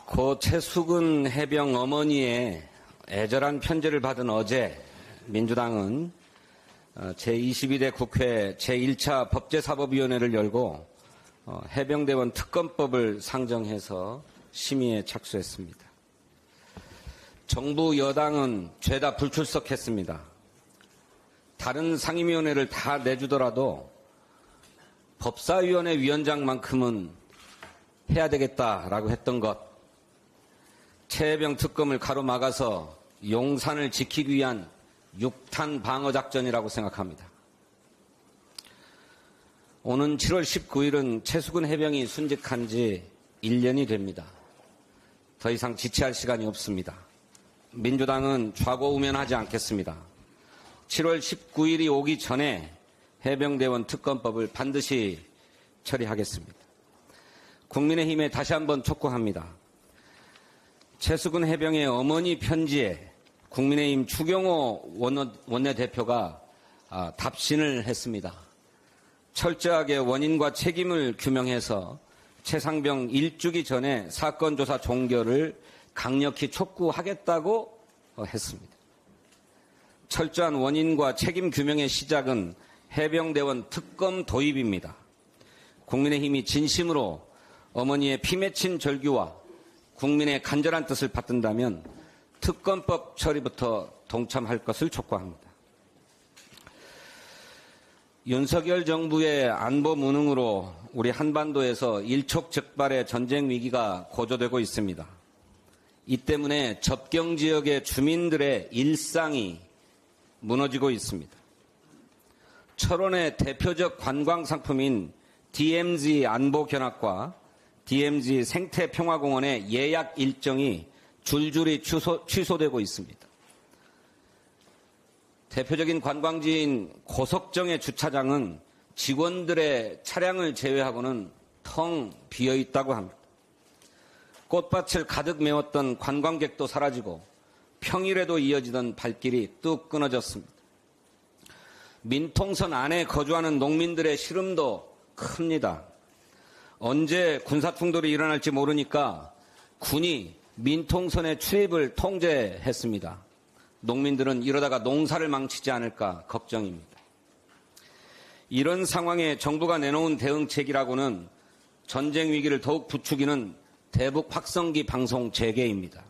고 최수근 해병 어머니의 애절한 편지를 받은 어제 민주당은 제22대 국회 제1차 법제사법위원회를 열고 해병대원 특검법을 상정해서 심의에 착수했습니다. 정부 여당은 죄다 불출석했습니다. 다른 상임위원회를 다 내주더라도 법사위원회 위원장만큼은 해야 되겠다라고 했던 것, 최해병 특검을 가로막아서 용산을 지키기 위한 육탄 방어 작전이라고 생각합니다. 오는 7월 19일은 최수근 해병이 순직한 지 1년이 됩니다. 더 이상 지체할 시간이 없습니다. 민주당은 좌고우면하지 않겠습니다. 7월 19일이 오기 전에 해병대원 특검법을 반드시 처리하겠습니다. 국민의힘에 다시 한번 촉구합니다. 최수근 해병의 어머니 편지에 국민의힘 추경호 원내대표가 답신을 했습니다. 철저하게 원인과 책임을 규명해서 최상병 일주기 전에 사건 조사 종결을 강력히 촉구하겠다고 했습니다. 철저한 원인과 책임 규명의 시작은 해병대원 특검 도입입니다. 국민의힘이 진심으로 어머니의 피 맺힌 절규와 국민의 간절한 뜻을 받든다면 특검법 처리부터 동참할 것을 촉구합니다. 윤석열 정부의 안보 무능으로 우리 한반도에서 일촉즉발의 전쟁 위기가 고조되고 있습니다. 이 때문에 접경 지역의 주민들의 일상이 무너지고 있습니다. 철원의 대표적 관광 상품인 DMZ 안보견학과 DMZ 생태평화공원의 예약 일정이 줄줄이 취소되고 있습니다. 대표적인 관광지인 고석정의 주차장은 직원들의 차량을 제외하고는 텅 비어 있다고 합니다. 꽃밭을 가득 메웠던 관광객도 사라지고 평일에도 이어지던 발길이 뚝 끊어졌습니다. 민통선 안에 거주하는 농민들의 시름도 큽니다. 언제 군사충돌이 일어날지 모르니까 군이 민통선의 출입을 통제했습니다. 농민들은 이러다가 농사를 망치지 않을까 걱정입니다. 이런 상황에 정부가 내놓은 대응책이라고는 전쟁 위기를 더욱 부추기는 대북 확성기 방송 재개입니다.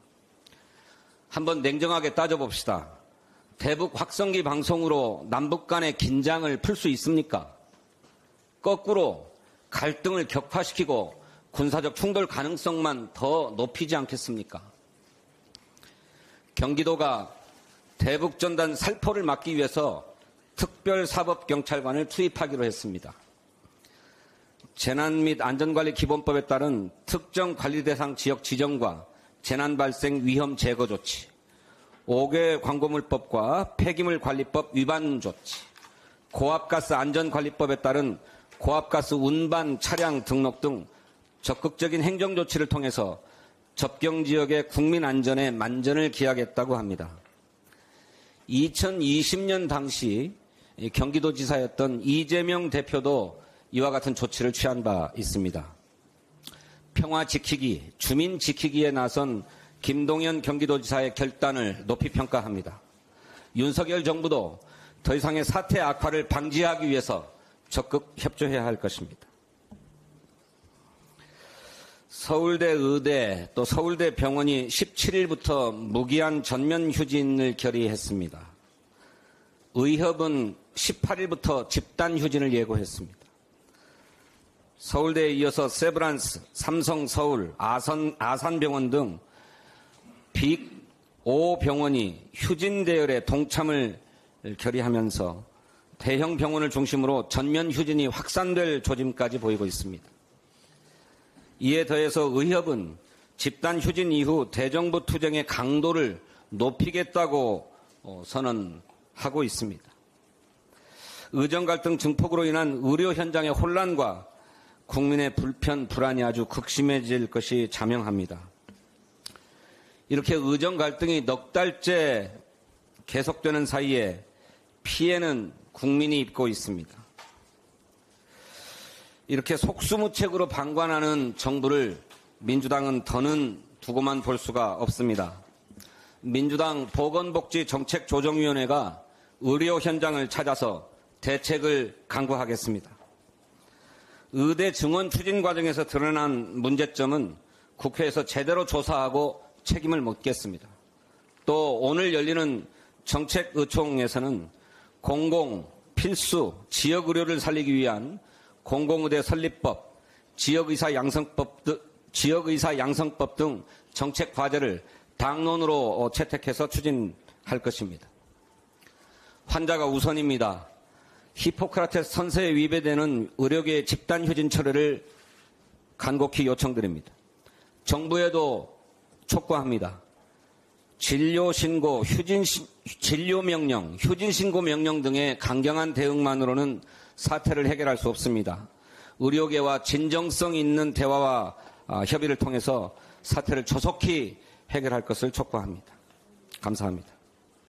한번 냉정하게 따져봅시다. 대북 확성기 방송으로 남북 간의 긴장을 풀 수 있습니까? 거꾸로 갈등을 격화시키고 군사적 충돌 가능성만 더 높이지 않겠습니까? 경기도가 대북전단 살포를 막기 위해서 특별사법경찰관을 투입하기로 했습니다. 재난 및 안전관리 기본법에 따른 특정 관리대상 지역 지정과 재난 발생 위험 제거 조치, 5개 광고물법과 폐기물 관리법 위반 조치, 고압가스 안전관리법에 따른 고압가스 운반 차량 등록 등 적극적인 행정조치를 통해서 접경지역의 국민 안전에 만전을 기하겠다고 합니다. 2020년 당시 경기도지사였던 이재명 대표도 이와 같은 조치를 취한 바 있습니다. 평화 지키기, 주민 지키기에 나선 김동연 경기도지사의 결단을 높이 평가합니다. 윤석열 정부도 더 이상의 사태 악화를 방지하기 위해서 적극 협조해야 할 것입니다. 서울대 의대 또 서울대 병원이 17일부터 무기한 전면 휴진을 결의했습니다. 의협은 18일부터 집단 휴진을 예고했습니다. 서울대에 이어서 세브란스, 삼성서울, 아산병원 등 빅 5병원이 휴진 대열에 동참을 결의하면서 대형 병원을 중심으로 전면 휴진이 확산될 조짐까지 보이고 있습니다. 이에 더해서 의협은 집단 휴진 이후 대정부 투쟁의 강도를 높이겠다고 선언하고 있습니다. 의정 갈등 증폭으로 인한 의료 현장의 혼란과 국민의 불편, 불안이 아주 극심해질 것이 자명합니다. 이렇게 의정 갈등이 넉 달째 계속되는 사이에 피해는 국민이 입고 있습니다. 이렇게 속수무책으로 방관하는 정부를 민주당은 더는 두고만 볼 수가 없습니다. 민주당 보건복지정책조정위원회가 의료 현장을 찾아서 대책을 강구하겠습니다. 의대 증원 추진 과정에서 드러난 문제점은 국회에서 제대로 조사하고 책임을 묻겠습니다. 또 오늘 열리는 정책의총에서는 공공, 필수, 지역의료를 살리기 위한 공공의대 설립법, 지역의사 양성법 등 정책 과제를 당론으로 채택해서 추진할 것입니다. 환자가 우선입니다. 히포크라테스 선서에 위배되는 의료계의 집단 휴진 처리를 간곡히 요청드립니다. 정부에도 촉구합니다. 진료신고, 진료명령, 휴진신고 명령 등의 강경한 대응만으로는 사태를 해결할 수 없습니다. 의료계와 진정성 있는 대화와 협의를 통해서 사태를 조속히 해결할 것을 촉구합니다. 감사합니다.